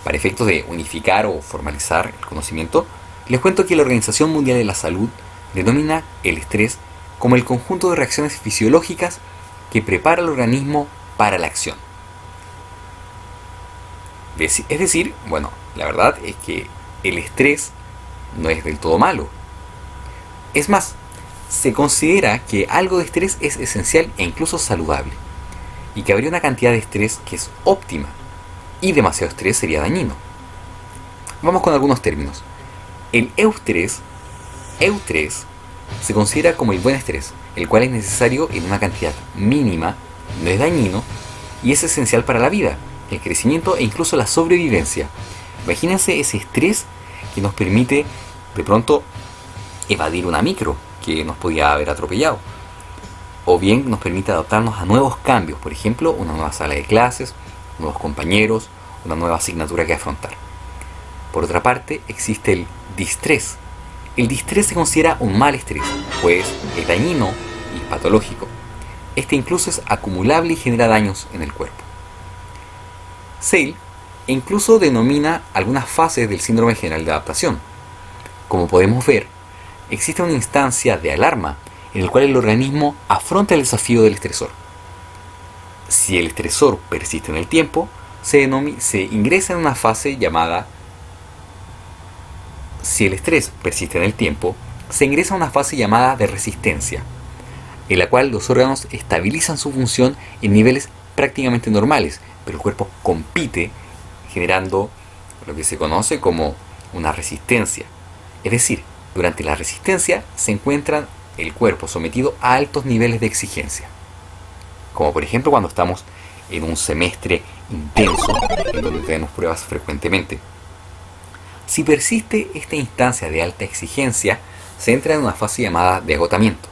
A: Para efectos de unificar o formalizar el conocimiento, les cuento que la Organización Mundial de la Salud denomina el estrés como el conjunto de reacciones fisiológicas que prepara el organismo para la acción. Es decir, bueno, la verdad es que el estrés no es del todo malo. Es más, se considera que algo de estrés es esencial e incluso saludable, y que habría una cantidad de estrés que es óptima, y demasiado estrés sería dañino. Vamos con algunos términos. El eustrés se considera como el buen estrés, el cual es necesario en una cantidad mínima, no es dañino y es esencial para la vida, el crecimiento e incluso la sobrevivencia. Imagínense ese estrés que nos permite de pronto evadir una micro que nos podía haber atropellado, o bien nos permite adaptarnos a nuevos cambios, por ejemplo, una nueva sala de clases, nuevos compañeros, una nueva asignatura que afrontar. Por otra parte, existe el distrés. El distrés se considera un mal estrés, pues es dañino y patológico. Este incluso es acumulable y genera daños en el cuerpo. Seil incluso denomina algunas fases del síndrome general de adaptación. Como podemos ver, existe una instancia de alarma en el cual el organismo afronta el desafío del estresor. Si el estresor persiste en el tiempo, se ingresa en una fase llamada... Si el estrés persiste en el tiempo, se ingresa a una fase llamada de resistencia, en la cual los órganos estabilizan su función en niveles prácticamente normales, pero el cuerpo compite generando lo que se conoce como una resistencia. Es decir, durante la resistencia se encuentra el cuerpo sometido a altos niveles de exigencia. Como por ejemplo cuando estamos en un semestre intenso, en donde tenemos pruebas frecuentemente. Si persiste esta instancia de alta exigencia, se entra en una fase llamada de agotamiento.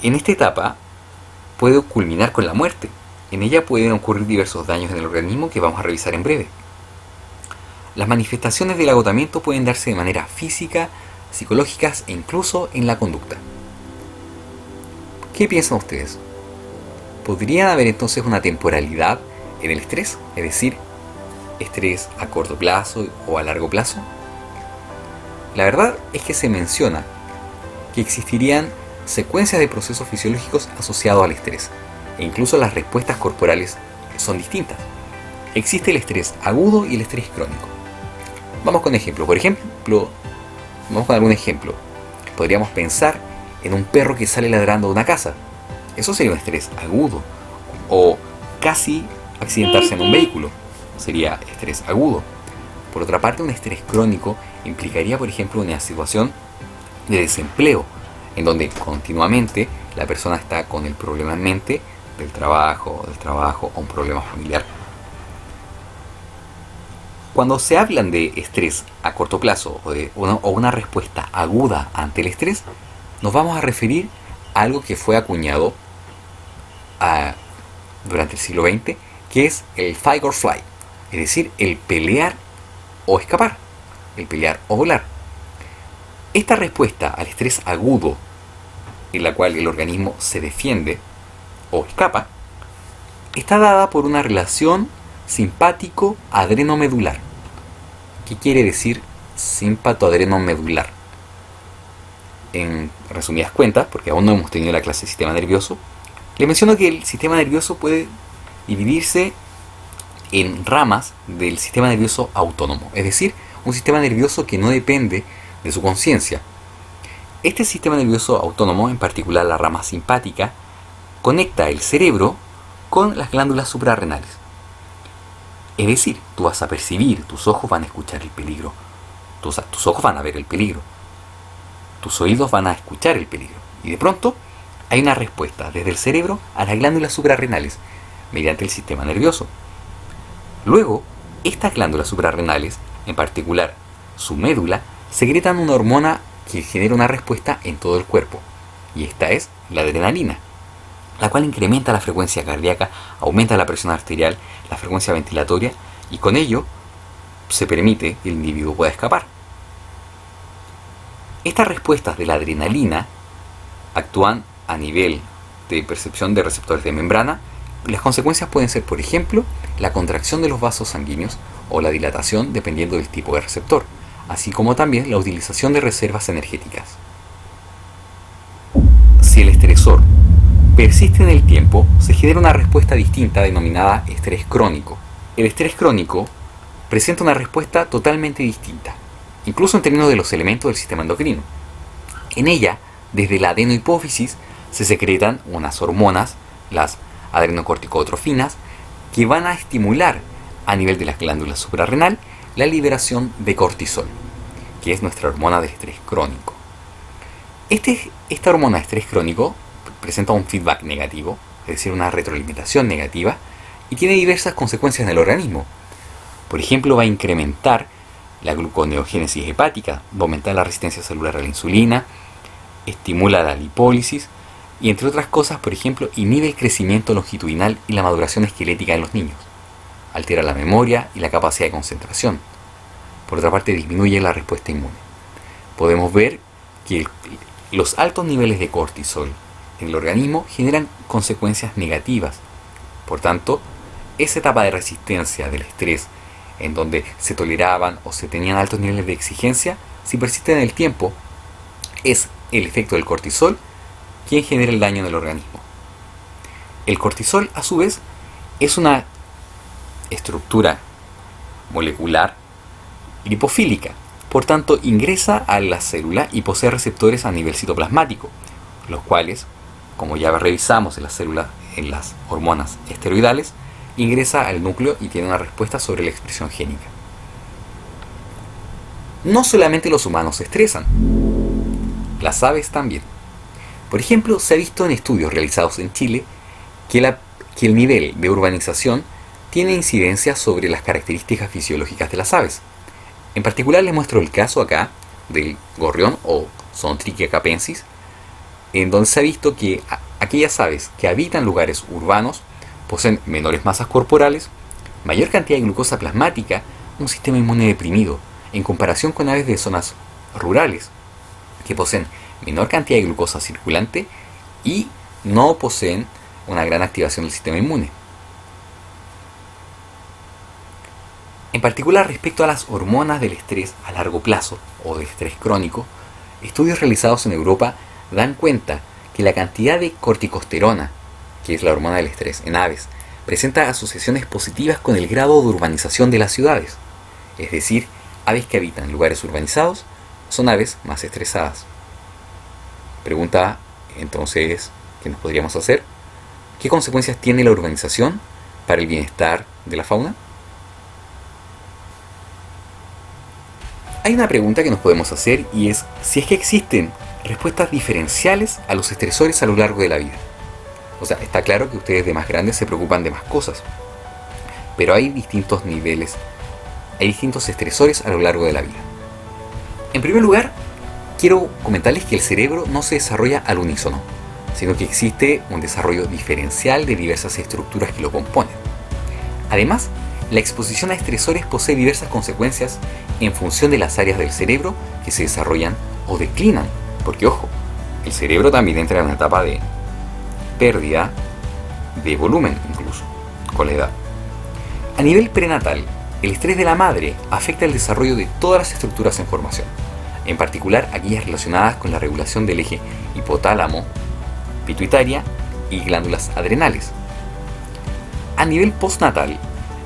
A: En esta etapa puede culminar con la muerte. En ella pueden ocurrir diversos daños en el organismo que vamos a revisar en breve. Las manifestaciones del agotamiento pueden darse de manera física, psicológicas e incluso en la conducta. ¿Qué piensan ustedes? ¿Podrían haber entonces una temporalidad en el estrés? Es decir, estrés a corto plazo o a largo plazo. La verdad es que se menciona que existirían secuencias de procesos fisiológicos asociados al estrés, e incluso las respuestas corporales son distintas. Existe el estrés agudo y el estrés crónico. Vamos con ejemplo. Vamos con algún ejemplo. Podríamos pensar en un perro que sale ladrando de una casa. Eso sería un estrés agudo. O casi accidentarse en un vehículo. Sería estrés agudo. Por otra parte, un estrés crónico implicaría, por ejemplo, una situación de desempleo, en donde continuamente la persona está con el problema en mente del trabajo o un problema familiar. Cuando se hablan de estrés a corto plazo o una respuesta aguda ante el estrés, nos vamos a referir a algo que fue acuñado durante el siglo XX, que es el fight or flight, es decir, el pelear o escapar, el pelear o volar. Esta respuesta al estrés agudo, en la cual el organismo se defiende o escapa, está dada por una relación simpático-adrenomedular. ¿Qué quiere decir simpatoadrenomedular? En resumidas cuentas, porque aún no hemos tenido la clase de sistema nervioso, le menciono que el sistema nervioso puede dividirse en ramas del sistema nervioso autónomo, es decir, un sistema nervioso que no depende de su conciencia. Este sistema nervioso autónomo, en particular la rama simpática, conecta el cerebro con las glándulas suprarrenales. Es decir, tú vas a percibir, tus ojos van a escuchar el peligro, tus ojos van a ver el peligro, tus oídos van a escuchar el peligro. Y de pronto hay una respuesta desde el cerebro a las glándulas suprarrenales mediante el sistema nervioso. Luego, estas glándulas suprarrenales, en particular su médula, secretan una hormona que genera una respuesta en todo el cuerpo. Y esta es la adrenalina, la cual incrementa la frecuencia cardíaca, aumenta la presión arterial, la frecuencia ventilatoria, y con ello se permite que el individuo pueda escapar. Estas respuestas de la adrenalina actúan a nivel de percepción de receptores de membrana. Las consecuencias pueden ser, por ejemplo, la contracción de los vasos sanguíneos o la dilatación dependiendo del tipo de receptor, así como también la utilización de reservas energéticas. Si el estresor persiste en el tiempo, se genera una respuesta distinta denominada estrés crónico. El estrés crónico presenta una respuesta totalmente distinta, incluso en términos de los elementos del sistema endocrino. En ella, desde la adenohipófisis, se secretan unas hormonas, las adrenocorticotrofinas, que van a estimular a nivel de las glándulas suprarrenal la liberación de cortisol, que es nuestra hormona de estrés crónico. Esta hormona de estrés crónico presenta un feedback negativo, es decir, una retroalimentación negativa, y tiene diversas consecuencias en el organismo. Por ejemplo, va a incrementar la gluconeogénesis hepática, va a aumentar la resistencia celular a la insulina, estimula la lipólisis y, entre otras cosas, por ejemplo, inhibe el crecimiento longitudinal y la maduración esquelética en los niños. Altera la memoria y la capacidad de concentración. Por otra parte, disminuye la respuesta inmune. Podemos ver que los altos niveles de cortisol en el organismo generan consecuencias negativas. Por tanto, esa etapa de resistencia del estrés, en donde se toleraban o se tenían altos niveles de exigencia, si persiste en el tiempo, es el efecto del cortisol quien genera el daño en el organismo. El cortisol, a su vez, es una estructura molecular lipofílica. Por tanto, ingresa a la célula y posee receptores a nivel citoplasmático, los cuales, como ya revisamos en las células, en las hormonas esteroidales, ingresa al núcleo y tiene una respuesta sobre la expresión génica. No solamente los humanos se estresan, las aves también. Por ejemplo, se ha visto en estudios realizados en Chile que el nivel de urbanización tiene incidencia sobre las características fisiológicas de las aves. En particular les muestro el caso acá del gorrión o Zonotrichia capensis, en donde se ha visto que aquellas aves que habitan lugares urbanos poseen menores masas corporales, mayor cantidad de glucosa plasmática, un sistema inmune deprimido, en comparación con aves de zonas rurales, que poseen menor cantidad de glucosa circulante y no poseen una gran activación del sistema inmune. En particular, respecto a las hormonas del estrés a largo plazo o de estrés crónico, estudios realizados en Europa dan cuenta que la cantidad de corticosterona, que es la hormona del estrés en aves, presenta asociaciones positivas con el grado de urbanización de las ciudades. Es decir, aves que habitan en lugares urbanizados son aves más estresadas. Pregunta entonces que nos podríamos hacer: ¿qué consecuencias tiene la urbanización para el bienestar de la fauna? Hay una pregunta que nos podemos hacer y es si es que existen respuestas diferenciales a los estresores a lo largo de la vida. O sea, está claro que ustedes de más grandes se preocupan de más cosas, pero hay distintos niveles, hay distintos estresores a lo largo de la vida. En primer lugar, quiero comentarles que el cerebro no se desarrolla al unísono, sino que existe un desarrollo diferencial de diversas estructuras que lo componen. Además, la exposición a estresores posee diversas consecuencias en función de las áreas del cerebro que se desarrollan o declinan, porque ojo, el cerebro también entra en una etapa de pérdida de volumen incluso, con la edad. A nivel prenatal, el estrés de la madre afecta el desarrollo de todas las estructuras en formación, en particular aquellas relacionadas con la regulación del eje hipotálamo, pituitaria y glándulas adrenales. A nivel postnatal,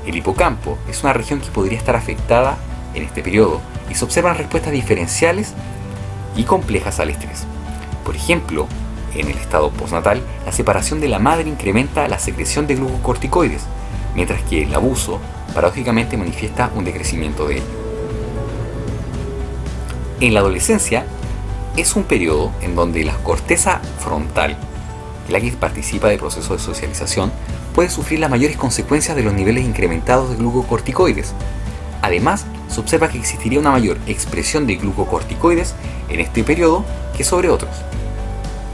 A: el hipocampo es una región que podría estar afectada en este periodo y se observan respuestas diferenciales y complejas al estrés. Por ejemplo, en el estado postnatal, la separación de la madre incrementa la secreción de glucocorticoides, mientras que el abuso paradójicamente manifiesta un decrecimiento de ello. En la adolescencia es un periodo en donde la corteza frontal, la que participa del proceso de socialización, puede sufrir las mayores consecuencias de los niveles incrementados de glucocorticoides. Además, se observa que existiría una mayor expresión de glucocorticoides en este periodo que sobre otros.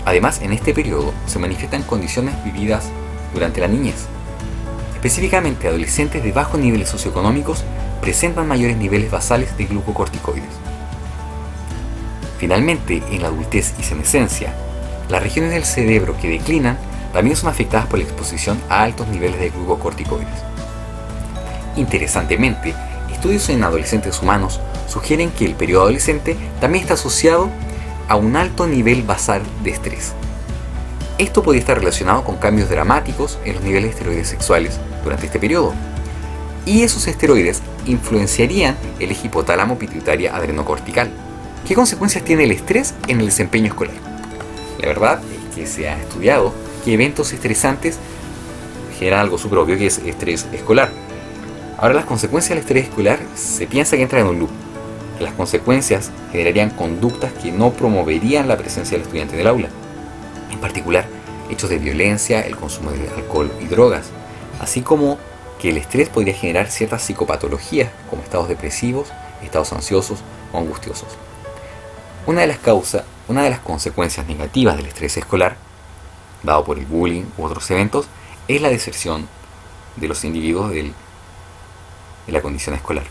A: Además, en este periodo se manifiestan condiciones vividas durante la niñez. Específicamente, adolescentes de bajos niveles socioeconómicos presentan mayores niveles basales de glucocorticoides. Finalmente, en la adultez y senescencia, las regiones del cerebro que declinan también son afectadas por la exposición a altos niveles de glucocorticoides. Interesantemente, estudios en adolescentes humanos sugieren que el periodo adolescente también está asociado a un alto nivel basal de estrés. Esto podría estar relacionado con cambios dramáticos en los niveles de esteroides sexuales durante este periodo. Y esos esteroides influenciarían el eje hipotálamo pituitaria adrenocortical. ¿Qué consecuencias tiene el estrés en el desempeño escolar? La verdad es que se ha estudiado que eventos estresantes generan algo súper obvio que es estrés escolar. Ahora, las consecuencias del estrés escolar se piensa que entran en un loop. Las consecuencias generarían conductas que no promoverían la presencia del estudiante en el aula. En particular, hechos de violencia, el consumo de alcohol y drogas, así como que el estrés podría generar ciertas psicopatologías como estados depresivos, estados ansiosos o angustiosos. Una de las consecuencias negativas del estrés escolar, dado por el bullying u otros eventos, es la deserción de los individuos de la condición escolar.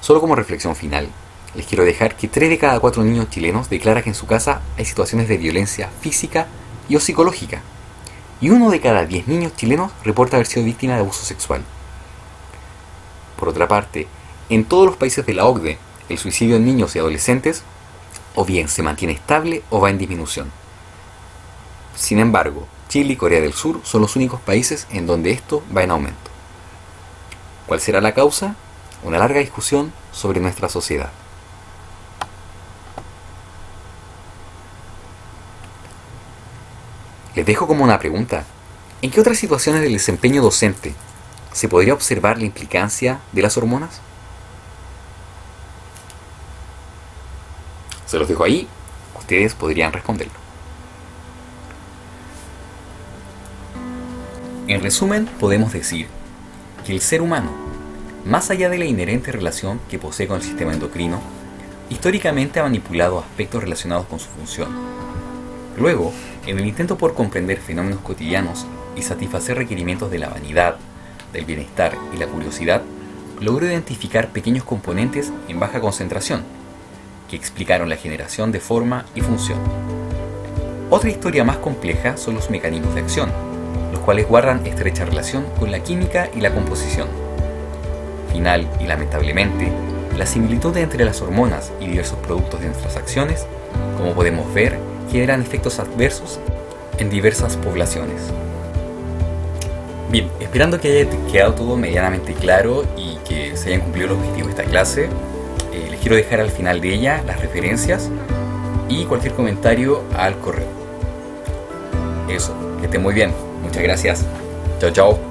A: Solo como reflexión final, les quiero dejar que 3 de cada 4 niños chilenos declara que en su casa hay situaciones de violencia física y o psicológica, y 1 de cada 10 niños chilenos reporta haber sido víctima de abuso sexual. Por otra parte, en todos los países de la OCDE, el suicidio en niños y adolescentes o bien se mantiene estable o va en disminución. Sin embargo, Chile y Corea del Sur son los únicos países en donde esto va en aumento. ¿Cuál será la causa? Una larga discusión sobre nuestra sociedad. Les dejo como una pregunta: ¿en qué otras situaciones del desempeño docente se podría observar la implicancia de las hormonas? Se los dejo ahí, ustedes podrían responderlo. En resumen, podemos decir que el ser humano, más allá de la inherente relación que posee con el sistema endocrino, históricamente ha manipulado aspectos relacionados con su función. Luego, en el intento por comprender fenómenos cotidianos y satisfacer requerimientos de la vanidad, del bienestar y la curiosidad, logró identificar pequeños componentes en baja concentración, que explicaron la generación de forma y función. Otra historia más compleja son los mecanismos de acción, los cuales guardan estrecha relación con la química y la composición. Final y lamentablemente, la similitud entre las hormonas y diversos productos de nuestras acciones, como podemos ver, generan efectos adversos en diversas poblaciones. Bien, esperando que haya quedado todo medianamente claro y que se hayan cumplido los objetivos de esta clase, les quiero dejar al final de ella las referencias y cualquier comentario al correo. Eso, que estén muy bien. Muchas gracias. Chao, chao.